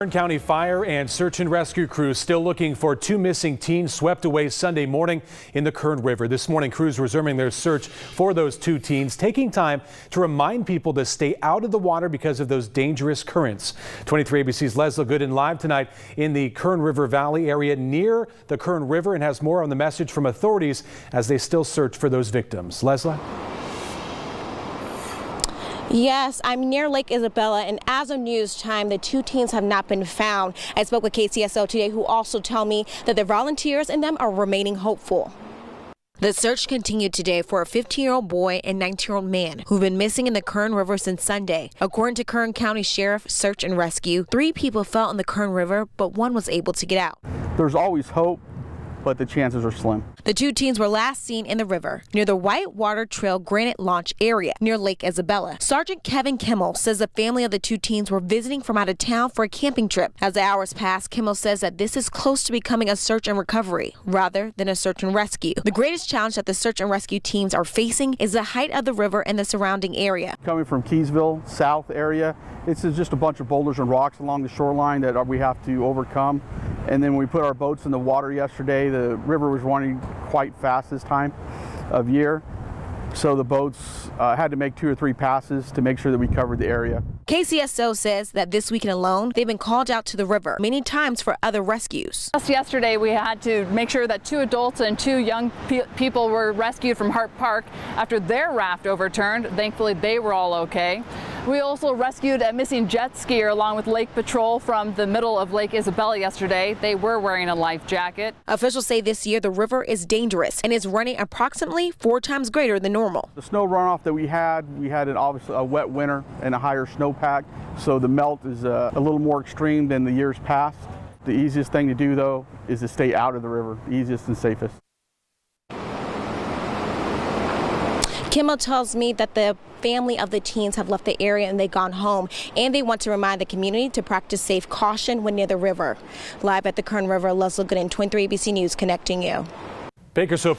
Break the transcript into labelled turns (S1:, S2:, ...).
S1: Kern County Fire and Search and Rescue crews still looking for two missing teens swept away Sunday morning in the Kern River. This morning, crews resuming their search for those two teens, taking time to remind people to stay out of the water because of those dangerous currents. 23 ABC's Leslie Gooden live tonight in the Kern River Valley area near the Kern River and has more on the message from authorities as they still search for those victims. Leslie?
S2: Yes, I'm near Lake Isabella, and as of news time, the two teens have not been found. I spoke with KCSO today, who also tell me that the volunteers and them are remaining hopeful. The search continued today for a 15-year-old boy and 19-year-old man who've been missing in the Kern River since Sunday. According to Kern County Sheriff Search and Rescue, 3 people fell in the Kern River, but 1 was able to get out.
S3: There's always hope, but the chances are slim.
S2: The two teens were last seen in the river near the Whitewater Trail Granite Launch area near Lake Isabella. Sergeant Kevin Kimmel says the family of the two teens were visiting from out of town for a camping trip. As the hours pass, Kimmel says that this is close to becoming a search and recovery rather than a search and rescue. The greatest challenge that the search and rescue teams are facing is the height of the river and the surrounding area.
S3: Coming from Keysville, south area, it's just a bunch of boulders and rocks along the shoreline that we have to overcome. And then when we put our boats in the water yesterday, the river was running quite fast this time of year. So the boats had to make 2 or 3 passes to make sure that we covered the area.
S2: KCSO says that this weekend alone, they've been called out to the river many times for other rescues.
S4: Just yesterday, we had to make sure that 2 adults and 2 young people were rescued from Hart Park after their raft overturned. Thankfully, they were all okay. We also rescued a missing jet skier along with Lake Patrol from the middle of Lake Isabella yesterday. They were wearing a life jacket.
S2: Officials say this year the river is dangerous and is running approximately 4 times greater than normal.
S3: The snow runoff that we had obviously a wet winter and a higher snowpack, so the melt is a little more extreme than the years past. The easiest thing to do, though, is to stay out of the river, easiest and safest.
S2: Kimmel tells me that the family of the teens have left the area and they've gone home, and they want to remind the community to practice safe caution when near the river. Live at the Kern River, Leslie Gooden, 23 ABC News, connecting you.
S1: Bakersfield